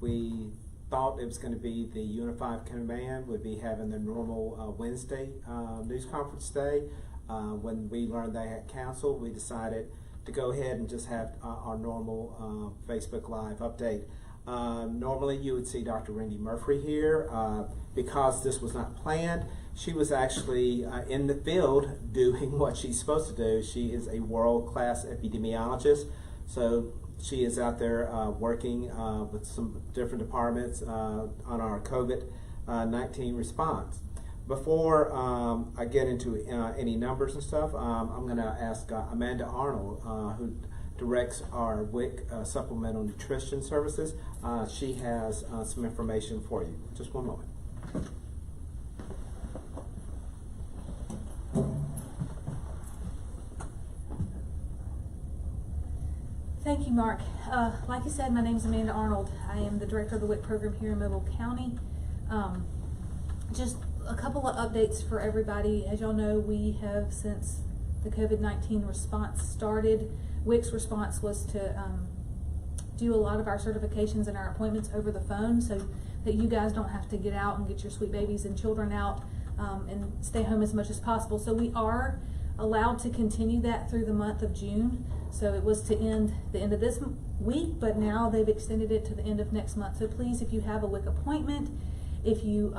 we thought it was going to be the Unified Command would be having their normal Wednesday news conference day. When we learned they had canceled, we decided to go ahead and just have our normal Facebook Live update. Normally you would see Dr. Randy Murphy here. Because this was not planned, she was actually in the field doing what she's supposed to do. She is a world-class epidemiologist, so she is out there working with some different departments on our COVID-19 response. Before I get into any numbers and stuff, I'm going to ask Amanda Arnold, who directs our WIC Supplemental Nutrition Services. She has some information for you. Just one moment. Thank you, Mark. Like you said, my name is Amanda Arnold. I am the director of the WIC program here in Mobile County. Just a couple of updates for everybody. As y'all know, we have, since the COVID-19 response started, WIC's response was to do a lot of our certifications and our appointments over the phone so that you guys don't have to get out and get your sweet babies and children out and stay home as much as possible. So we are allowed to continue that through the month of June. So it was to end the end of this week, but now they've extended it to the end of next month. So please, if you have a WIC appointment, if you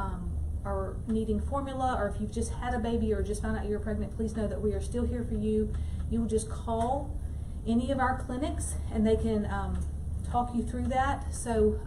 are needing formula, or if you've just had a baby or just found out you're pregnant, please know that we are still here for you. You will just call any of our clinics and they can talk you through that. So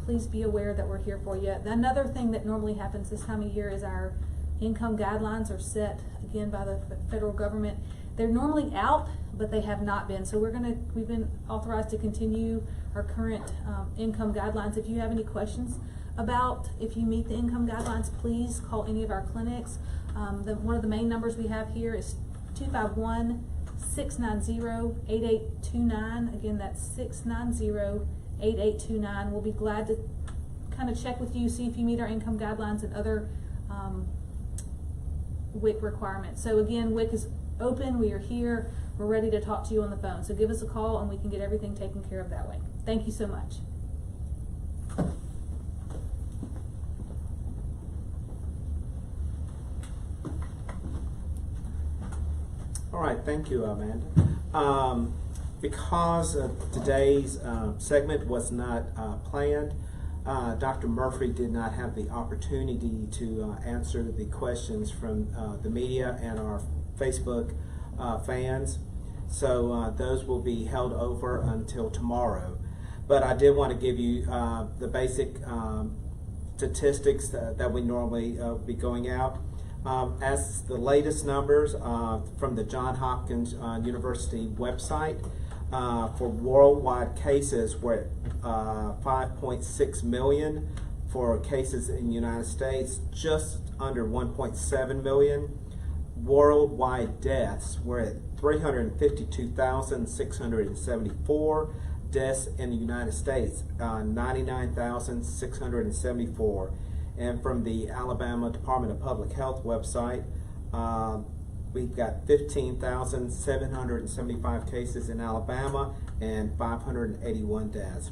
please be aware that we're here for you. Another thing that normally happens this time of year is our income guidelines are set again by the federal government. They're normally out, but they have not been. So we've been authorized to continue our current income guidelines. If you have any questions about if you meet the income guidelines, please call any of our clinics. One of the main numbers we have here is 251-690-8829. Again, that's 690-8829. We'll be glad to kind of check with you, see if you meet our income guidelines and other WIC requirements. So again, WIC is open, we are here, we're ready to talk to you on the phone. So give us a call and we can get everything taken care of that way. Thank you so much. All right, thank you, Amanda. Because today's segment was not planned, Dr. Murphy did not have the opportunity to answer the questions from the media and our Facebook fans, so those will be held over until tomorrow. But I did want to give you the basic statistics that we normally be going out. As the latest numbers from the Johns Hopkins University website, for worldwide cases, we're at 5.6 million. For cases in the United States, just under 1.7 million. Worldwide deaths, we're at 352,674 deaths in the United States, 99,674. And from the Alabama Department of Public Health website, we've got 15,775 cases in Alabama and 581 deaths.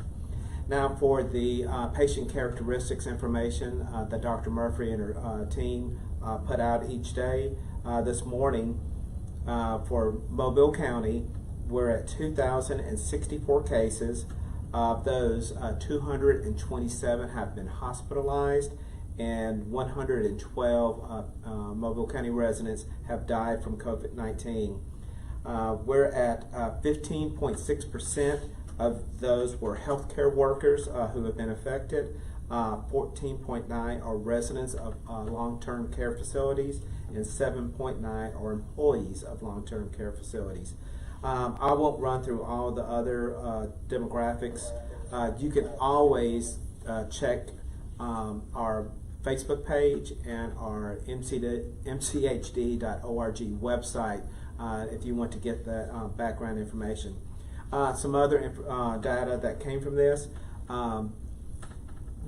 Now for the patient characteristics information that Dr. Murphy and her team put out each day. This morning for Mobile County, we're at 2,064 cases. Of those, 227 have been hospitalized, and 112 Mobile County residents have died from COVID-19. We're at 15.6% of those were healthcare workers who have been affected. 14.9 are residents of long-term care facilities, and 7.9 are employees of long-term care facilities. I won't run through all the other demographics. You can always check our Facebook page and our mchd.org website if you want to get that background information. Some other data that came from this.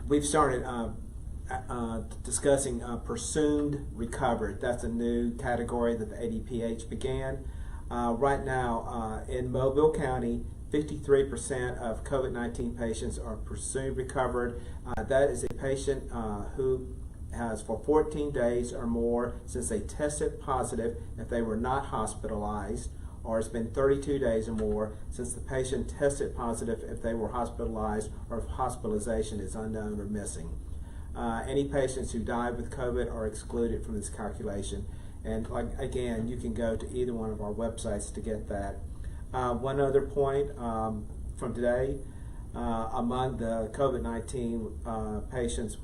We've started discussing presumed recovered. That's a new category that the ADPH began. Right now in Mobile County, 53% of COVID-19 patients are presumed recovered. That is a patient who has for 14 days or more since they tested positive if they were not hospitalized, or it's been 32 days or more since the patient tested positive if they were hospitalized or if hospitalization is unknown or missing. Any patients who died with COVID are excluded from this calculation. And again, you can go to either one of our websites to get that. One other point from today, among the COVID-19 patients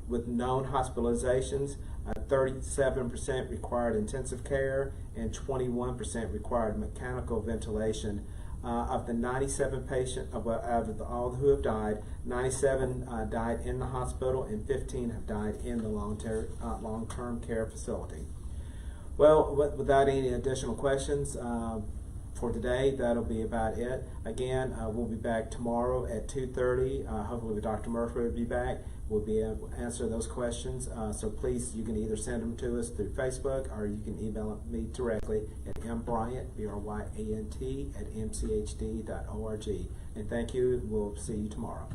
with known hospitalizations, 37% required intensive care and 21% required mechanical ventilation. Of the 97 patients, out of all who have died, 97 died in the hospital and 15 have died in the long-term care facility. Well, without any additional questions, for today, that'll be about it. Again, we'll be back tomorrow at 2:30. Hopefully Dr. Murphy will be back. We'll be able to answer those questions. So please, you can either send them to us through Facebook or you can email me directly at mbryant, BRYANT, @mchd.org. And thank you. We'll see you tomorrow.